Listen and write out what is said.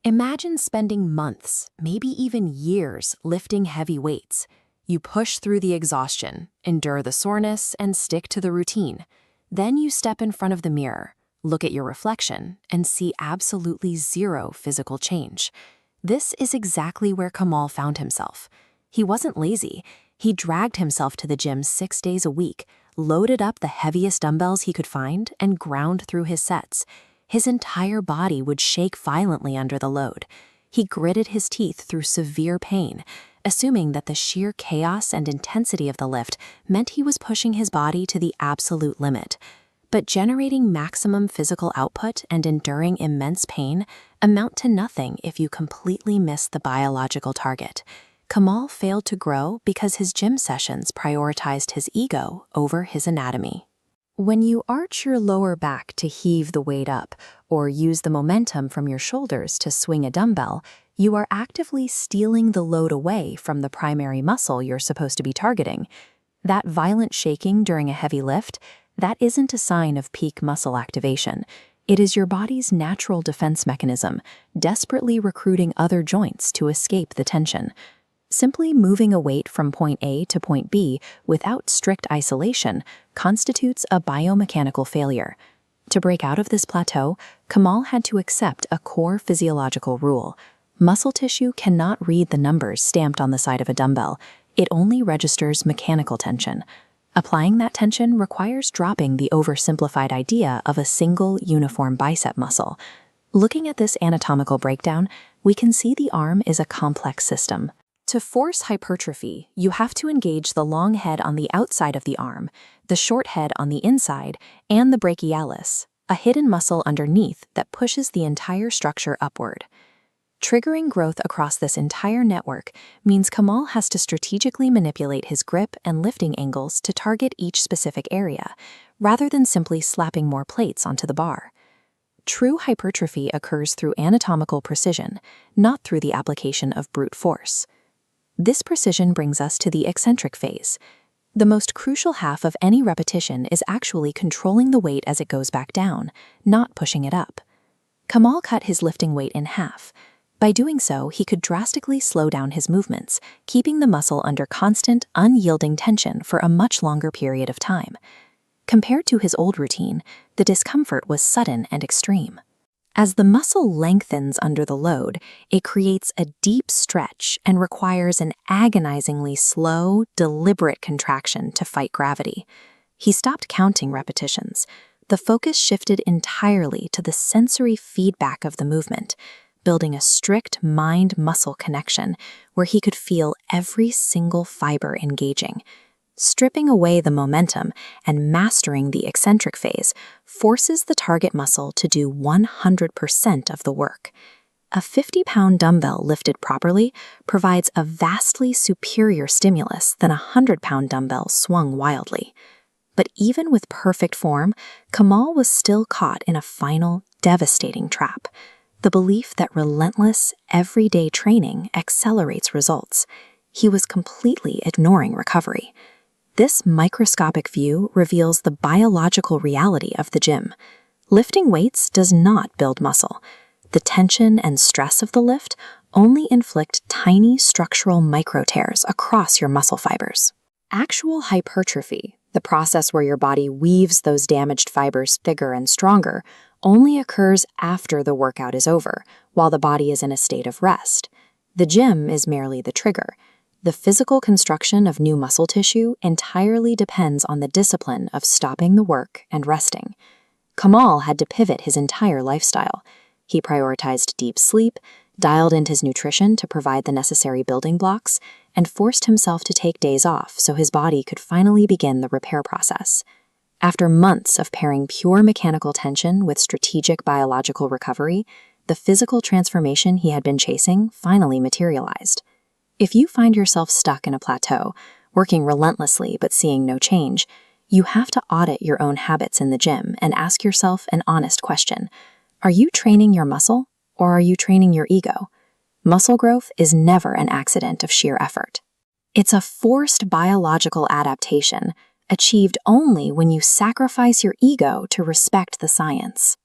Imagine spending months, maybe even years, lifting heavy weights. You push through the exhaustion, endure the soreness, and stick to the routine. Then you step in front of the mirror, look at your reflection, and see absolutely zero physical change. This is exactly where Kamal found himself. He wasn't lazy. He dragged himself to the gym 6 days a week, loaded up the heaviest dumbbells he could find, and ground through his sets. His entire body would shake violently under the load. He gritted his teeth through severe pain, assuming that the sheer chaos and intensity of the lift meant he was pushing his body to the absolute limit. But generating maximum physical output and enduring immense pain amount to nothing if you completely miss the biological target. Kamal failed to grow because his gym sessions prioritized his ego over his anatomy. When you arch your lower back to heave the weight up, or use the momentum from your shoulders to swing a dumbbell, you are actively stealing the load away from the primary muscle you're supposed to be targeting. That violent shaking during a heavy lift, that isn't a sign of peak muscle activation. It is your body's natural defense mechanism, desperately recruiting other joints to escape the tension. Simply moving a weight from point A to point B without strict isolation constitutes a biomechanical failure. To break out of this plateau, Kamal had to accept a core physiological rule. Muscle tissue cannot read the numbers stamped on the side of a dumbbell. It only registers mechanical tension. Applying that tension requires dropping the oversimplified idea of a single, uniform bicep muscle. Looking at this anatomical breakdown, we can see the arm is a complex system. To force hypertrophy, you have to engage the long head on the outside of the arm, the short head on the inside, and the brachialis, a hidden muscle underneath that pushes the entire structure upward. Triggering growth across this entire network means Kamal has to strategically manipulate his grip and lifting angles to target each specific area, rather than simply slapping more plates onto the bar. True hypertrophy occurs through anatomical precision, not through the application of brute force. This precision brings us to the eccentric phase. The most crucial half of any repetition is actually controlling the weight as it goes back down, not pushing it up. Kamal cut his lifting weight in half. By doing so, he could drastically slow down his movements, keeping the muscle under constant, unyielding tension for a much longer period of time. Compared to his old routine, the discomfort was sudden and extreme. As the muscle lengthens under the load, it creates a deep stretch and requires an agonizingly slow, deliberate contraction to fight gravity. He stopped counting repetitions. The focus shifted entirely to the sensory feedback of the movement, building a strict mind-muscle connection where he could feel every single fiber engaging. Stripping away the momentum and mastering the eccentric phase forces the target muscle to do 100% of the work. A 50-pound dumbbell lifted properly provides a vastly superior stimulus than a 100-pound dumbbell swung wildly. But even with perfect form, Kamal was still caught in a final, devastating trap: the belief that relentless, everyday training accelerates results. He was completely ignoring recovery. This microscopic view reveals the biological reality of the gym. Lifting weights does not build muscle. The tension and stress of the lift only inflict tiny structural micro-tears across your muscle fibers. Actual hypertrophy, the process where your body weaves those damaged fibers thicker and stronger, only occurs after the workout is over, while the body is in a state of rest. The gym is merely the trigger. The physical construction of new muscle tissue entirely depends on the discipline of stopping the work and resting. Kamal had to pivot his entire lifestyle. He prioritized deep sleep, dialed in his nutrition to provide the necessary building blocks, and forced himself to take days off so his body could finally begin the repair process. After months of pairing pure mechanical tension with strategic biological recovery, the physical transformation he had been chasing finally materialized. If you find yourself stuck in a plateau, working relentlessly but seeing no change, you have to audit your own habits in the gym and ask yourself an honest question. Are you training your muscle, or are you training your ego? Muscle growth is never an accident of sheer effort. It's a forced biological adaptation, achieved only when you sacrifice your ego to respect the science.